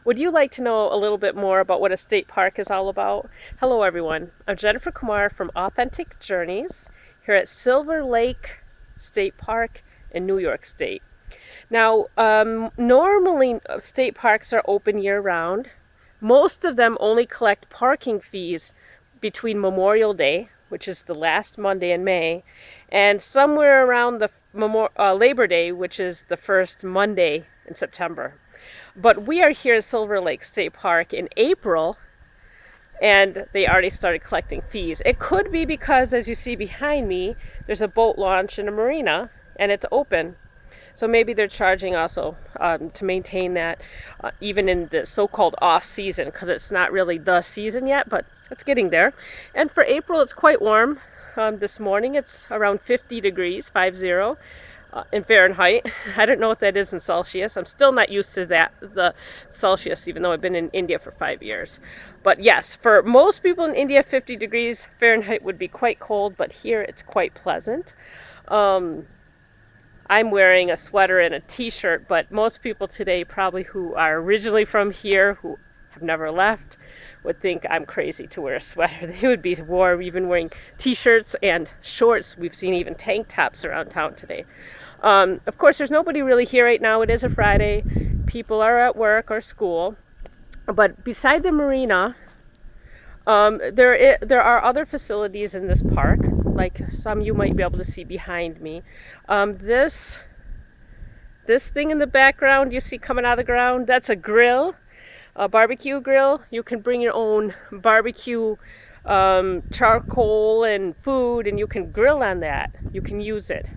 Would you like to know a little bit more about what a state park is all about? Hello, everyone. I'm Jennifer Kumar from Authentic Journeys here at Silver Lake State Park in New York State. Now, normally state parks are open year-round. Most of them only collect parking fees between Memorial Day, which is the last Monday in May, and somewhere around the Labor Day, which is the first Monday in September. But we are here at Silver Lake State Park in April, and they already started collecting fees. It could be because, as you see behind me, there's a boat launch in a marina, and it's open. So maybe they're charging also to maintain that even in the so-called off-season, because it's not really the season yet, but it's getting there. And for April, it's quite warm. This morning, it's around 50 degrees, 50, in Fahrenheit. I don't know what that is in Celsius. I'm still not used to that, the Celsius, even though I've been in India for 5 years. But yes, for most people in India, 50 degrees Fahrenheit would be quite cold, but here it's quite pleasant. I'm wearing a sweater and a t-shirt, but most people today probably who are originally from here, who have never left, would think I'm crazy to wear a sweater. They would be warm, even wearing t-shirts and shorts. We've seen even tank tops around town today. Of course, there's nobody really here right now. It is a Friday. People are at work or school. But beside the marina, there are other facilities in this park, like some you might be able to see behind me. This thing in the background you see coming out of the ground, that's a grill, a barbecue grill. You can bring your own barbecue charcoal and food, and you can grill on that. You can use it.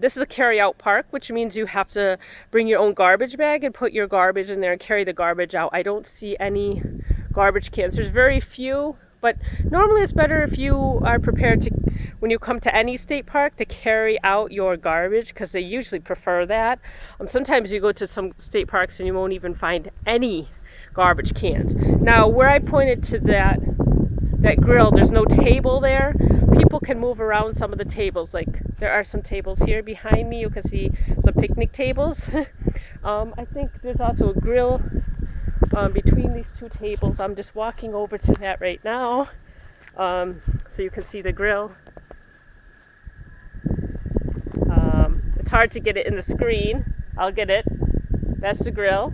This is a carry-out park, which means you have to bring your own garbage bag and put your garbage in there and carry the garbage out. I don't see any garbage cans. There's very few, but normally it's better if you are prepared to, when you come to any state park, to carry out your garbage, because they usually prefer that. Sometimes you go to some state parks and you won't even find any garbage cans. Now, where I pointed to that grill, there's no table there. People can move around some of the tables. Like, there are some tables here behind me. You can see some picnic tables. I think there's also a grill between these two tables. I'm just walking over to that right now, so you can see the grill. It's hard to get it in the screen. I'll get it. That's the grill.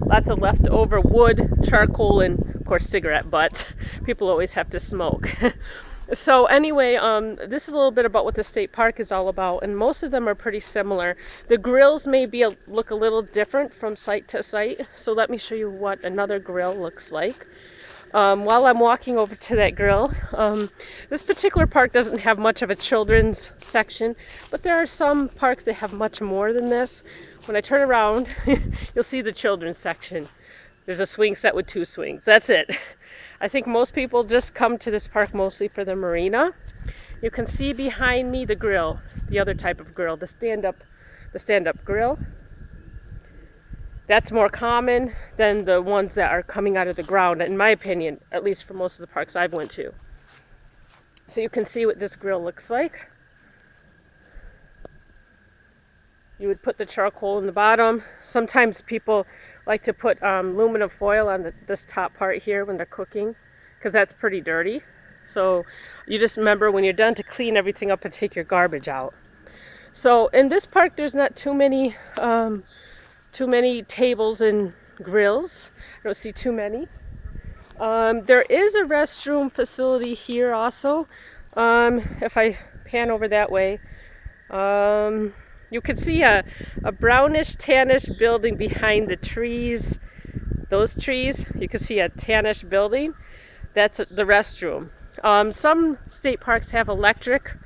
Lots of leftover wood, charcoal, and of course cigarette butts. People always have to smoke. So anyway, this is a little bit about what the state park is all about, and most of them are pretty similar. The grills may look a little different from site to site, so let me show you what another grill looks like. While I'm walking over to that grill, this particular park doesn't have much of a children's section, but there are some parks that have much more than this. When I turn around, you'll see the children's section. There's a swing set with 2 swings. That's it. I think most people just come to this park mostly for the marina. You can see behind me the grill, the other type of grill, the stand-up grill. That's more common than the ones that are coming out of the ground, in my opinion, at least for most of the parks I've went to. So you can see what this grill looks like. You would put the charcoal in the bottom. Sometimes people like to put aluminum foil on this top part here when they're cooking, because that's pretty dirty. So you just remember when you're done to clean everything up and take your garbage out. So in this park, there's not too many tables and grills. I don't see too many. There is a restroom facility here also. If I pan over that way, you can see a brownish, tannish building behind the trees. Those trees, you can see a tannish building. That's the restroom. Some state parks have electric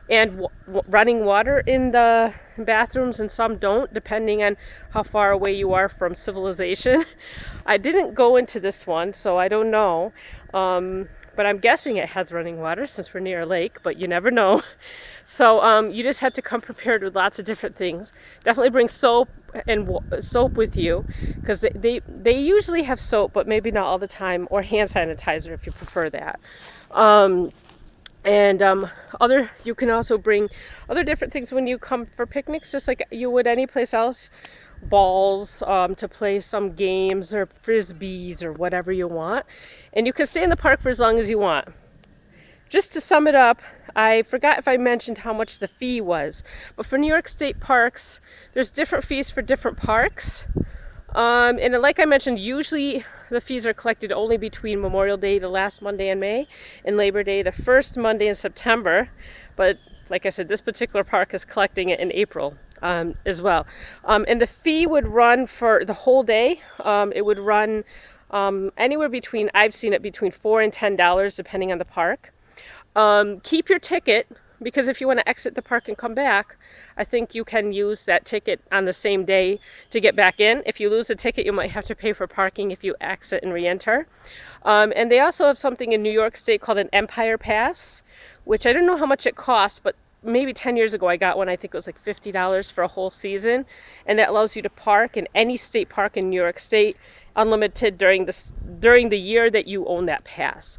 and running water in the bathrooms, and some don't, depending on how far away you are from civilization. I didn't go into this one, so I don't know. But I'm guessing it has running water since we're near a lake, but you never know. So you just have to come prepared with lots of different things. Definitely bring soap and soap with you, because they usually have soap, but maybe not all the time, or hand sanitizer if you prefer that. You can also bring other different things when you come for picnics, just like you would any place else. balls to play some games or frisbees or whatever you want. And you can stay in the park for as long as you want. Just to sum it up, I forgot if I mentioned how much the fee was, but for New York State parks, there's different fees for different parks. And like I mentioned, usually the fees are collected only between Memorial Day, the last Monday in May, and Labor Day, the first Monday in September. But like I said, this particular park is collecting it in April as well. And the fee would run for the whole day. It would run anywhere between, I've seen it between $4 and $10 depending on the park. Keep your ticket, because if you want to exit the park and come back, I think you can use that ticket on the same day to get back in. If you lose a ticket, you might have to pay for parking if you exit and re-enter. And they also have something in New York State called an Empire Pass, which I don't know how much it costs, but maybe 10 years ago I got one. I think it was like $50 for a whole season, and that allows you to park in any state park in New York State unlimited during the year that you own that pass.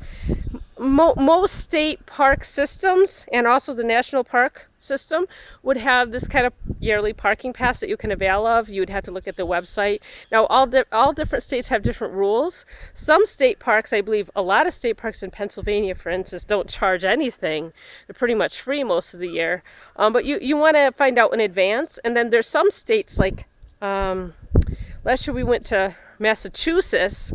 Most state park systems and also the national park system would have this kind of yearly parking pass that you can avail of. You would have to look at the website. Now, all different states have different rules. Some state parks, I believe a lot of state parks in Pennsylvania, for instance, don't charge anything. They're pretty much free most of the year. But you want to find out in advance. And then there's some states like, last year we went to Massachusetts.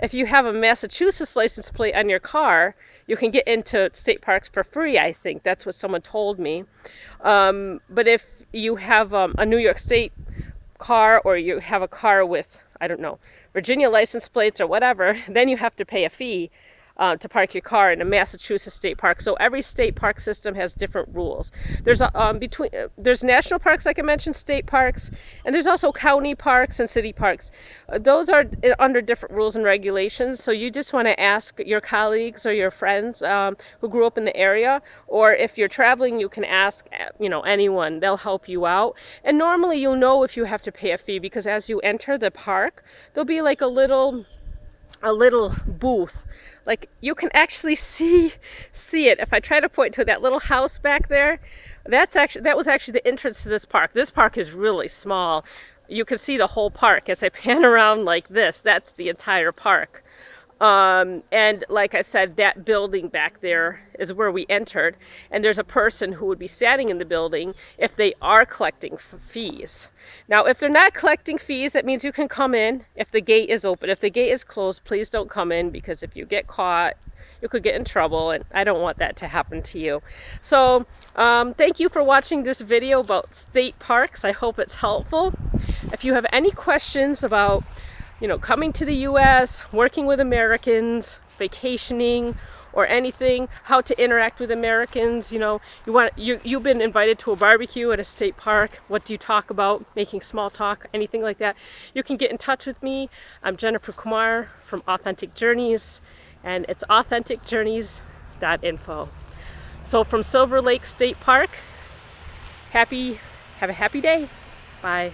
If you have a Massachusetts license plate on your car, you can get into state parks for free, I think. That's what someone told me. But if you have a New York State car, or you have a car with, I don't know, Virginia license plates or whatever, then you have to pay a fee to park your car in a Massachusetts state park. So every state park system has different rules. There's there's national parks, like I mentioned, state parks, and there's also county parks and city parks. Those are under different rules and regulations. So you just want to ask your colleagues or your friends who grew up in the area, or if you're traveling, you can ask anyone. They'll help you out. And normally you'll know if you have to pay a fee, because as you enter the park, there'll be like a little booth. Like you can actually see it. If I try to point to that little house back there, that was actually the entrance to this park. This park is really small. You can see the whole park as I pan around like this. That's the entire park. And like I said, that building back there is where we entered, and there's a person who would be standing in the building if they are collecting fees. Now, if they're not collecting fees, that means you can come in if the gate is open. If the gate is closed, please don't come in, because if you get caught, you could get in trouble, and I don't want that to happen to you. So thank you for watching this video about state parks. I hope it's helpful. If you have any questions about coming to the U.S., working with Americans, vacationing, or anything, how to interact with Americans, you've been invited to a barbecue at a state park. What do you talk about? Making small talk, anything like that. You can get in touch with me. I'm Jennifer Kumar from Authentic Journeys, and it's authenticjourneys.info. So from Silver Lake State Park, have a happy day. Bye.